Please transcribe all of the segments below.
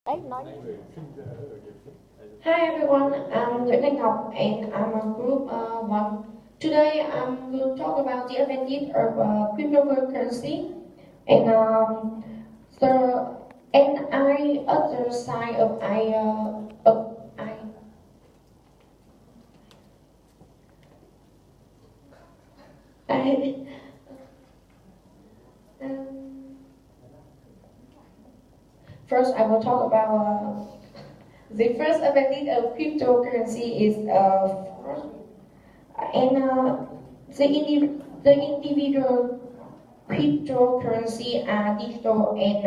Hi everyone, I'm Nguyễn and Ngọc and I'm a group 1. Today I'm going to talk about the advantage of cryptocurrency and the other side of I. First, I will talk about the first advantage of cryptocurrency is the individual cryptocurrency are digital and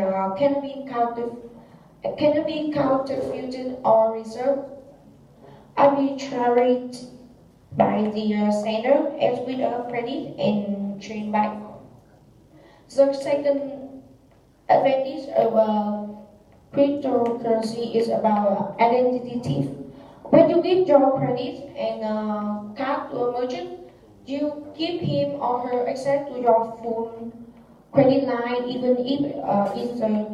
cannot be counterfeited or reserved arbitrarily by the sender as with a credit and chain bank. The second advantage of cryptocurrency is about identity thief. When you give your credit and card to a merchant, you give him or her access to your full credit line, even if the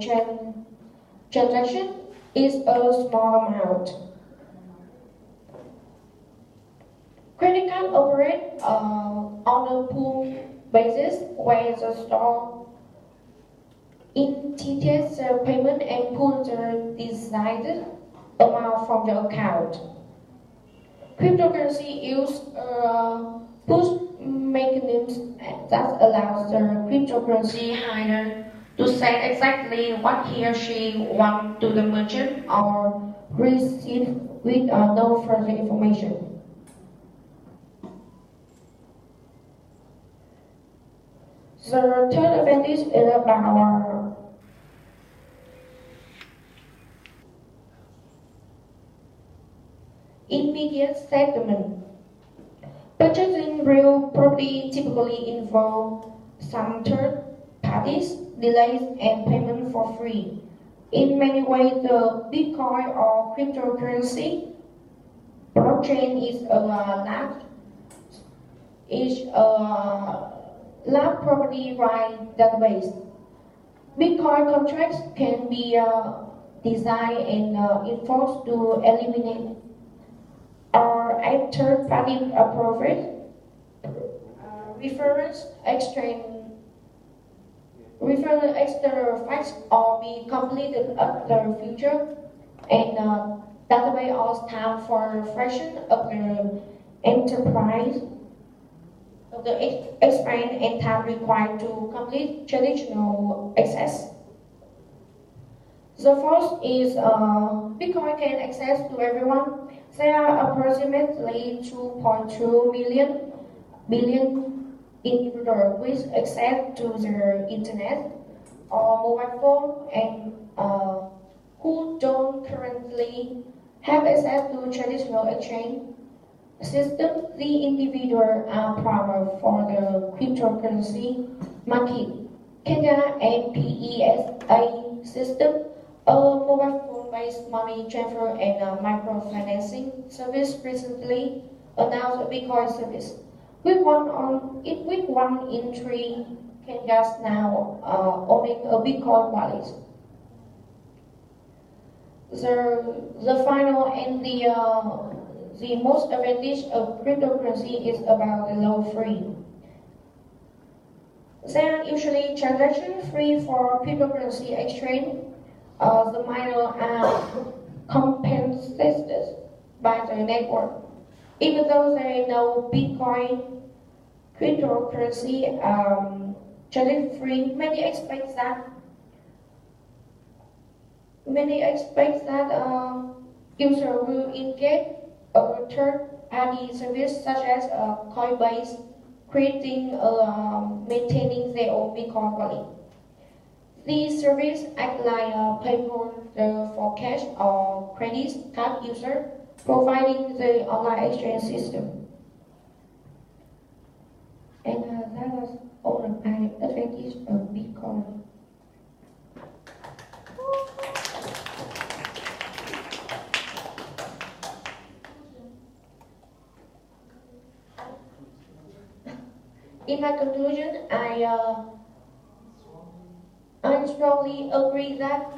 transaction is a small amount. Credit cards operate on a pool basis where the store entities the payment and pull the desired amount from the account. Cryptocurrency uses a push mechanism that allows the cryptocurrency holder to say exactly what he or she wants to the merchant or receive with no further information. The third advantage is about immediate settlement. Purchasing real property typically involves some third parties, delays, and payment for free. In many ways, the Bitcoin or cryptocurrency blockchain is a large property right database. Bitcoin contracts can be designed and enforced to eliminate or add third-party approval, reference external facts or be completed at the future, and database allows time for reflection of the enterprise of the expand and time required to complete traditional access. The fourth is Bitcoin can access to everyone. There are approximately 2.2 billion individuals with access to the internet or mobile phone and who don't currently have access to traditional exchange system. The individual are primer for the cryptocurrency market. Kenya and PESA system, a mobile phone-based money transfer and microfinancing service, recently announced a Bitcoin service. With one in three Kenyans now owning a Bitcoin wallet. The final and the most advantage of cryptocurrency is about the low fee. There are usually transaction free for cryptocurrency exchange. The miners are compensated by the network. Even though there is no Bitcoin cryptocurrency transaction free, many expect that user will engage a third-party service such as Coinbase, creating maintaining their own Bitcoin wallet. These services act like a PayPal for cash or credit card user, providing the online exchange system. And that was all of my advantages of Bitcoin. In my conclusion, I strongly agree that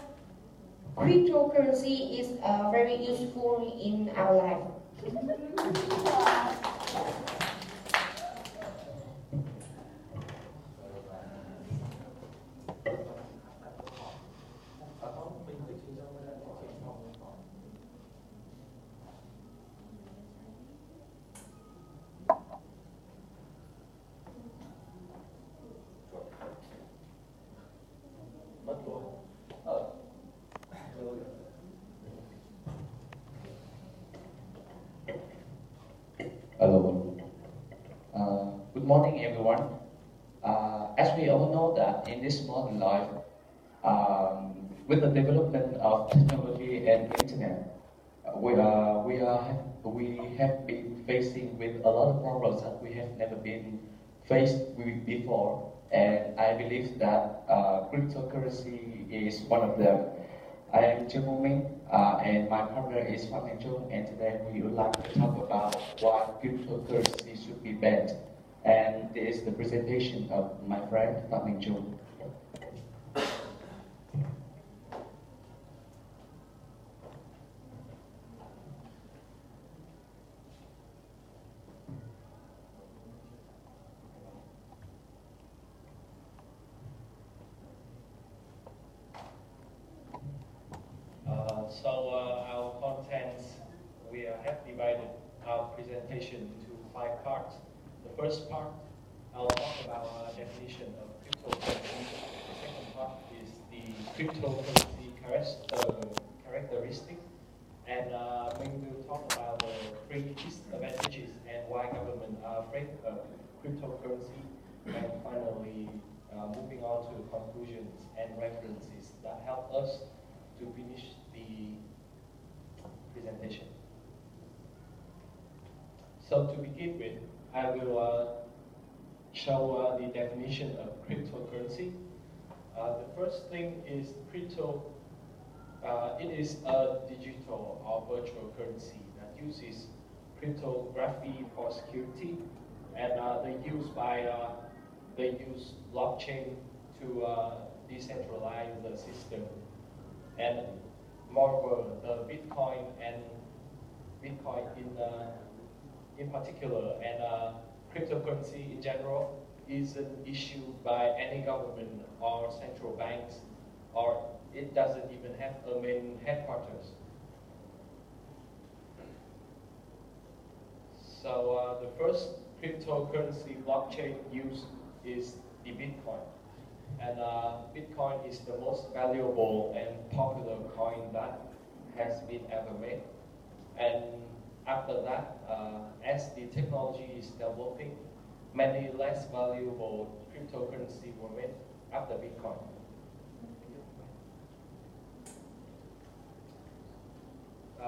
cryptocurrency is very useful in our life. Hello. Good morning, everyone. As we all know that in this modern life, with the development of technology and internet, we have been facing with a lot of problems that we have never been faced with before, and I believe that cryptocurrency is one of them. I am Trương, and my partner is Phạm and Trung, and today we would like to talk about why cryptocurrency should be banned. And this is the presentation of my friend Phạm and Trung. Our contents, we have divided our presentation into 5 parts. The first part, I'll talk about our definition of cryptocurrency. The second part is the cryptocurrency characteristic. And Minh will talk about the 3 disadvantages and why government are afraid of cryptocurrency. And finally, moving on to the conclusions and references that help us to finish the presentation. So to begin with, I will show the definition of cryptocurrency. The first thing is crypto. It is a digital or virtual currency that uses cryptography for security, and they use blockchain to decentralize the system. And moreover, the Bitcoin in particular, and cryptocurrency in general, isn't issued by any government or central banks, or it doesn't even have a main headquarters. So the first cryptocurrency blockchain used is the Bitcoin. And Bitcoin is the most valuable and popular coin that has been ever made. And after that, as the technology is developing, many less valuable cryptocurrency were made after Bitcoin.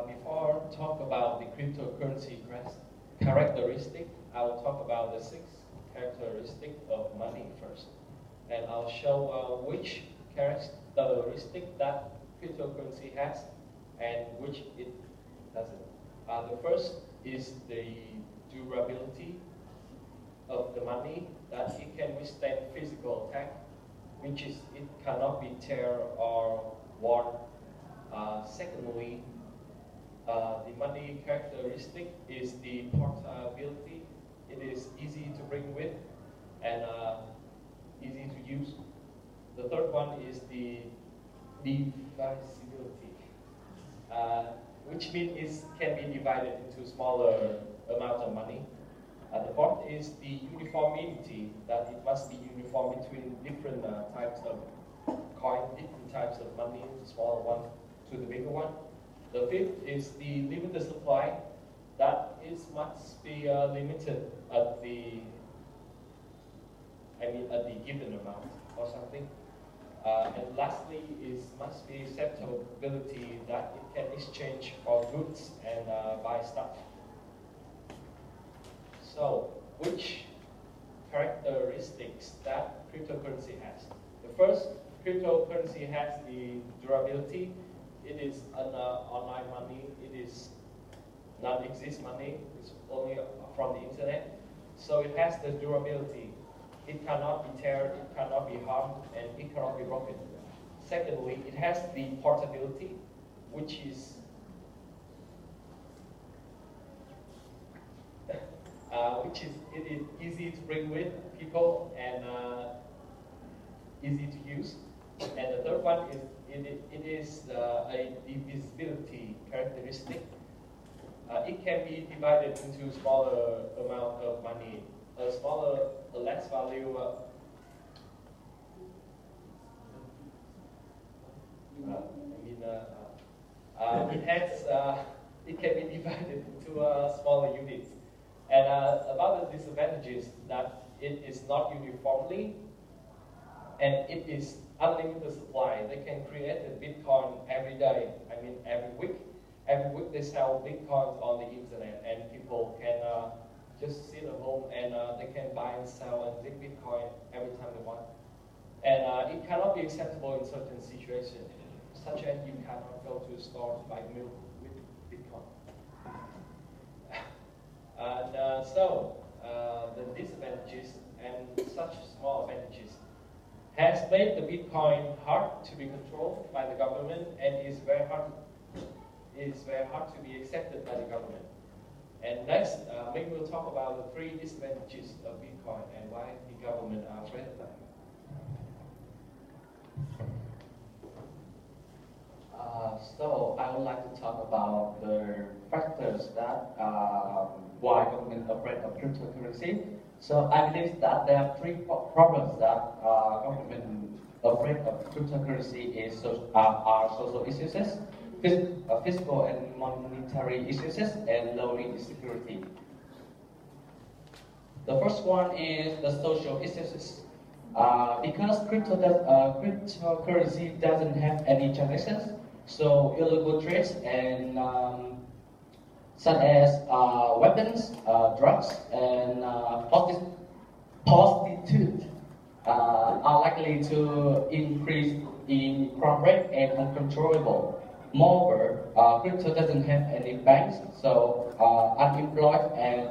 Before I talk about the cryptocurrency characteristic, I will talk about the 6 characteristics of money first. And I'll show which characteristic that cryptocurrency has and which it doesn't. The first is the durability of the money, that it can withstand physical attack, which is it cannot be tear or worn. Secondly, the money characteristic is the portability. It is easy to bring with and easy to use. The third one is the divisibility, which means it can be divided into smaller amounts of money. The fourth is the uniformity, that it must be uniform between different types of coin, different types of money, the smaller one to the bigger one. The fifth is the limited supply, that it must be limited at the given amount or something. And lastly is must be acceptability, that it can exchange for goods and buy stuff. So, which characteristics that cryptocurrency has? The first, cryptocurrency has the durability. It is an online money. It is non-exist money. It's only from the internet. So it has the durability. It cannot be teared, it cannot be harmed, and it cannot be broken. Secondly, it has the portability, which is it is easy to bring with people and easy to use. And the third one is it is a divisibility characteristic. It can be divided into smaller amount of money, a smaller, a less value. It can be divided into smaller units. And about the disadvantages, that it is not uniformly, and it is unlimited supply. They can create a Bitcoin every day. I mean, every week. Every week they sell Bitcoins on the internet, and people can just sit at home and they can buy and sell and take Bitcoin every time they want. And it cannot be acceptable in certain situations, such as you cannot go to a store to buy milk with Bitcoin. And the disadvantages and such small advantages has made the Bitcoin hard to be controlled by the government, and is very hard to be accepted by the government. And next, Minh will talk about the 3 disadvantages of Bitcoin and why the government are afraid of them. So I would like to talk about the factors that why government afraid of cryptocurrency. So I believe that there are 3 problems that government afraid of cryptocurrency are social issues, fiscal and monetary issues, and low insecurity. The first one is the social issues. Because cryptocurrency doesn't have any transactions, so illegal trades and such as weapons, drugs, and prostitutes are likely to increase in crime rate and uncontrollable. Moreover, crypto doesn't have any banks, so unemployed and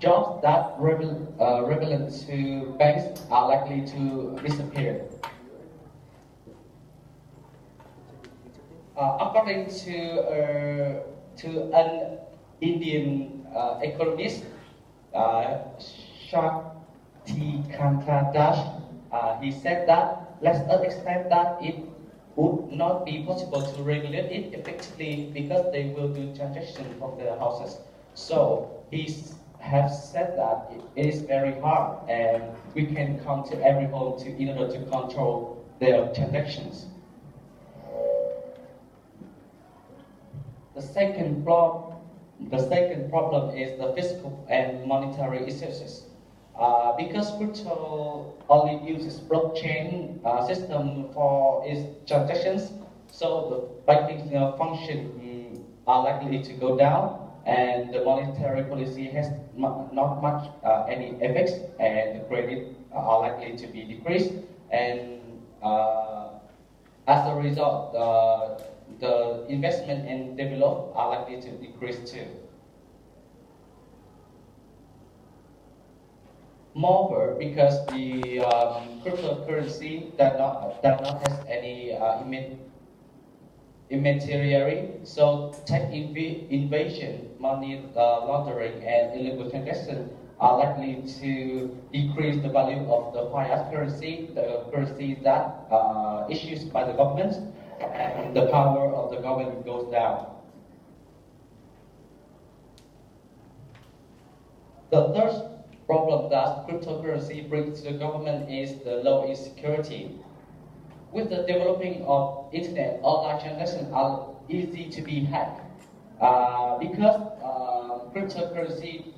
jobs that relevant to banks are likely to disappear. According to an Indian economist, Shaktikanta Dash, he said that let's not expect that it would not be possible to regulate it effectively because they will do transactions from their houses. So he has said that it is very hard, and we can come to every home in order to control their transactions. The second problem is the fiscal and monetary issues. Because crypto only uses blockchain system for its transactions, so the banking function are likely to go down, and the monetary policy has not much any effects, and the credit are likely to be decreased, and as a result, the investment and development are likely to decrease too. Moreover, because the cryptocurrency does not have any intermediary, so tech invasion, money laundering, and illegal transactions are likely to decrease the value of the fiat currency, the currency that issued by the government, and the power of the government goes down. The third problem that cryptocurrency brings to the government is the low insecurity. With the developing of internet, online transactions are easy to be hacked because cryptocurrency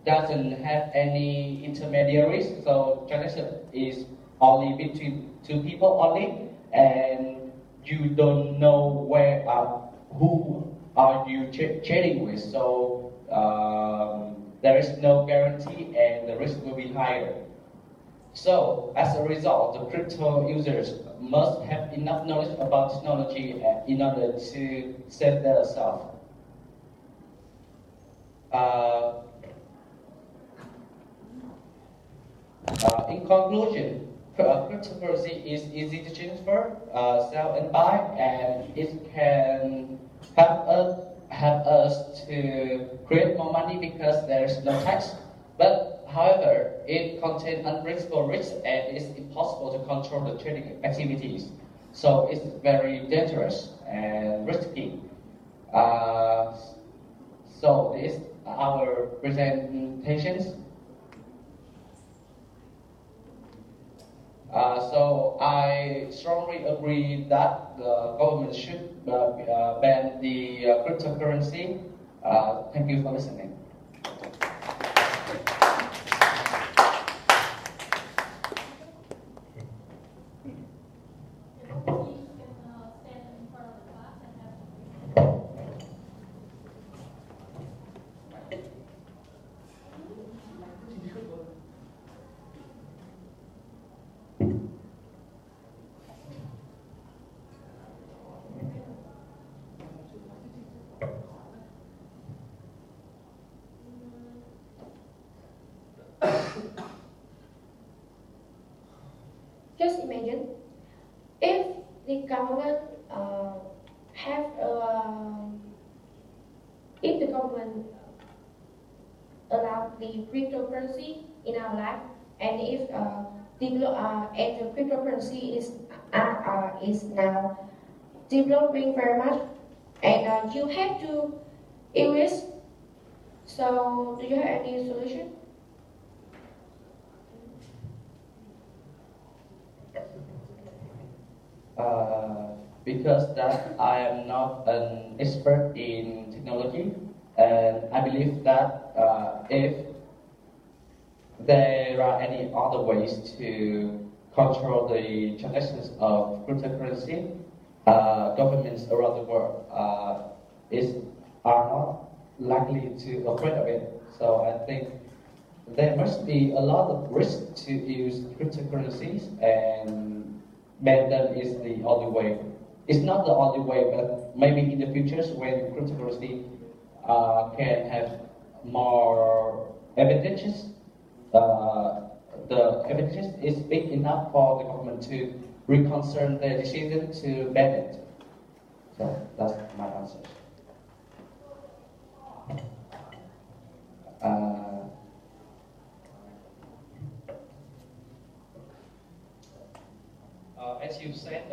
doesn't have any intermediaries, so transaction is only between 2 people only, and you don't know who are you trading with, so there is no guarantee and the risk will be higher. So as a result, the crypto users must have enough knowledge about technology in order to save themselves. In conclusion, cryptocurrency is easy to transfer, sell and buy, and it can help us to create more money because there's no tax. But however, it contains unreasonable risks and it's impossible to control the trading activities. So it's very dangerous and risky. So this is our presentations. So I strongly agree that the government should ban the cryptocurrency. Thank you for listening. Just imagine if the government allowed the cryptocurrency in our life, and if the cryptocurrency is now developing very much, and you have to invest. So, do you have any solution? Because that I am not an expert in technology, and I believe that if there are any other ways to control the transactions of cryptocurrency, governments around the world are not likely to afraid of it. So I think there must be a lot of risk to use cryptocurrencies, and ban them is the only way. It's not the only way, but maybe in the future when cryptocurrency can have more advantages, the advantages is big enough for the government to reconsider their decision to ban it. So that's my answer. As you said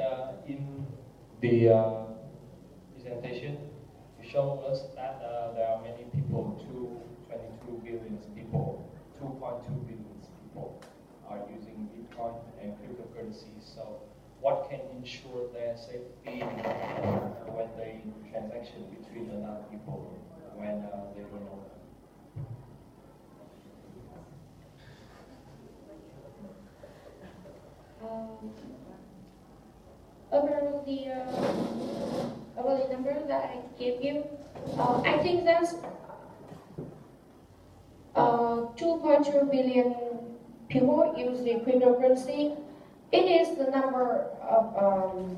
in the presentation, you showed us that there are many people, 22 billion people, 2.2 billion people are using Bitcoin and cryptocurrency. So what can ensure their safety when they transaction between another people when they don't know them? About the number that I gave you, I think that's 2.2 billion people use the cryptocurrency. It is the number of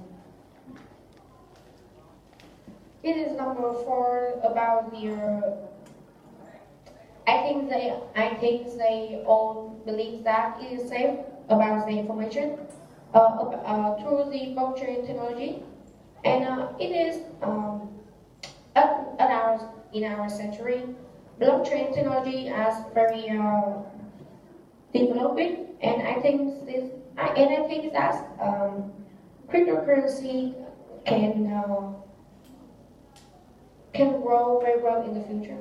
it is number for about the. I think they all believe that it is safe about the information through the blockchain technology, and it is in our century, blockchain technology is very developing, and I think that cryptocurrency can grow very well in the future.